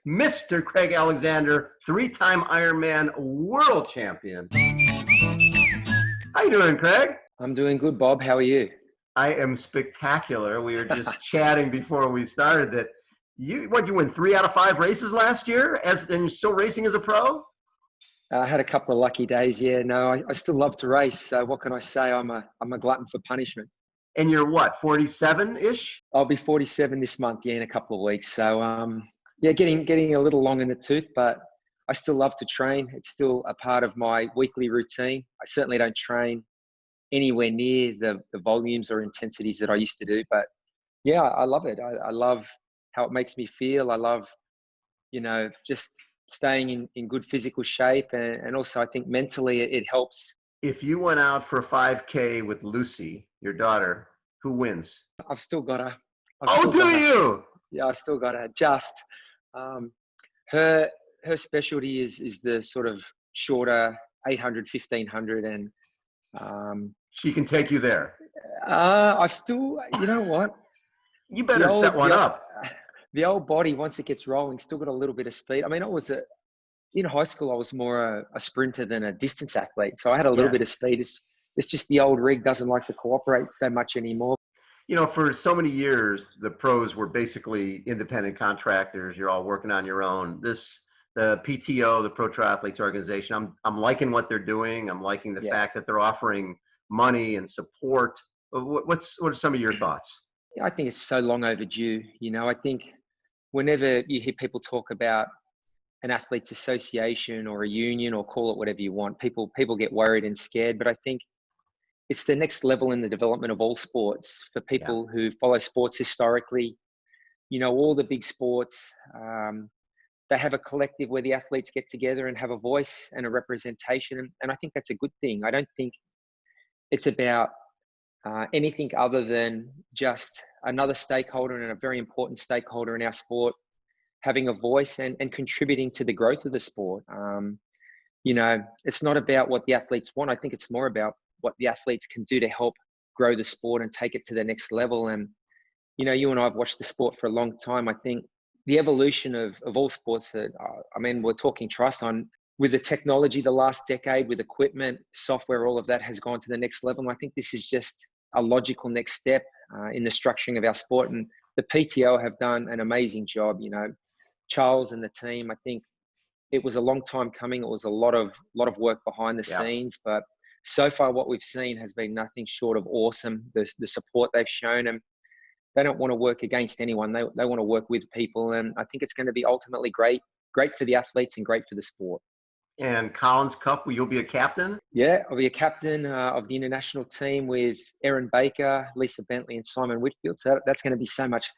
Mr. Craig Alexander, three-time Ironman world champion. How you doing, Craig? I'm doing good, Bob. How are you? I am spectacular. We were just chatting before we started that you win 3 out of 5 races last year, and you're still racing as a pro? I had a couple of lucky days. Yeah, no, I still love to race. So what can I say? I'm a glutton for punishment. And you're what, 47-ish? I'll be 47 this month, yeah, in a couple of weeks. So yeah, getting a little long in the tooth, but I still love to train. It's still a part of my weekly routine. I certainly don't train anywhere near the volumes or intensities that I used to do, but yeah, I love it. I love how it makes me feel. I love, just staying in good physical shape. And also I think mentally it helps. If you went out for a 5K with Lucy, your daughter, who wins? I've still got to. You? Yeah, I've still got to adjust. Her specialty is the sort of shorter 800, 1500, and she can take you there. I've still, you know what? You better set one up. The old body, once it gets rolling, still got a little bit of speed. I mean, in high school, I was more a sprinter than a distance athlete. So I had a little bit of speed. It's just the old rig doesn't like to cooperate so much anymore. You know, for so many years, the pros were basically independent contractors. You're all working on your own. The PTO, the Pro Triathletes Organization, I'm liking what they're doing. I'm liking the fact that they're offering money and support. What are some of your thoughts? I think it's so long overdue. I think whenever you hear people talk about an athletes association or a union, or call it whatever you want, people get worried and scared. But I think it's the next level in the development of all sports for people who follow sports historically. All the big sports, they have a collective where the athletes get together and have a voice and a representation. And I think that's a good thing. I don't think it's about anything other than just another stakeholder, and a very important stakeholder in our sport, having a voice and contributing to the growth of the sport. It's not about what the athletes want. I think it's more about what the athletes can do to help grow the sport and take it to the next level. And, you and I have watched the sport for a long time. I think the evolution of all sports we're talking triathlon, with the technology the last decade, with equipment, software, all of that has gone to the next level. And I think this is just a logical next step in the structuring of our sport. And the PTO have done an amazing job. Charles and the team, I think it was a long time coming. It was a lot of work behind the scenes, but so far what we've seen has been nothing short of awesome. The support they've shown, and they don't want to work against anyone. They want to work with people. And I think it's going to be ultimately great for the athletes and great for the sport. And Collins Cup, you'll be a captain? Yeah, I'll be a captain of the international team with Erin Baker, Lisa Bentley, and Simon Whitfield. So that's going to be so much.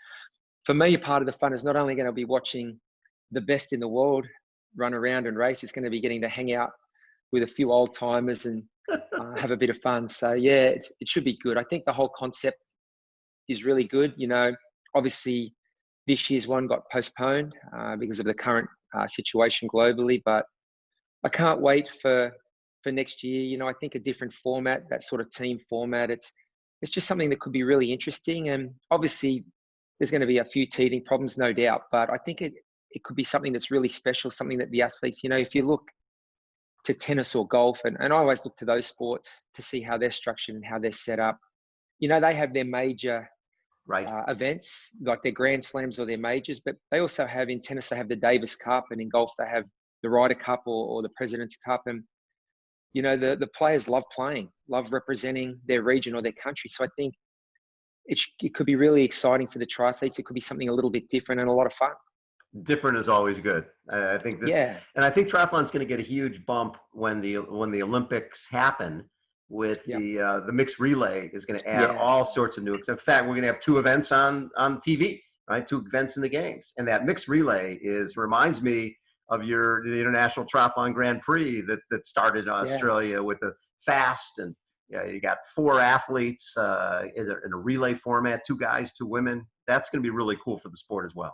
For me, a part of the fun is not only going to be watching the best in the world run around and race, it's going to be getting to hang out with a few old timers and have a bit of fun. So yeah, it should be good. I think the whole concept is really good. Obviously this year's one got postponed because of the current situation globally, but I can't wait for next year. I think a different format, that sort of team format, it's just something that could be really interesting. And obviously there's going to be a few teething problems, no doubt, but I think it could be something that's really special, something that the athletes, if you look to tennis or golf, and I always look to those sports to see how they're structured and how they're set up. They have their major events, like their Grand Slams or their majors, but they also have, in tennis, they have the Davis Cup, and in golf, they have the Ryder Cup or the President's Cup. And, the players love playing, love representing their region or their country. So I think it could be really exciting for the triathletes. It could be something a little bit different and a lot of fun. Different is always good. I think and I think triathlon's going to get a huge bump when the Olympics happen. With the mixed relay is going to add all sorts of new. In fact, we're going to have 2 events on TV, right? 2 events in the games, and that mixed relay reminds me of the International Triathlon Grand Prix that started in Australia with the fast, and you got 4 athletes in a relay format, 2 guys, 2 women. That's going to be really cool for the sport as well.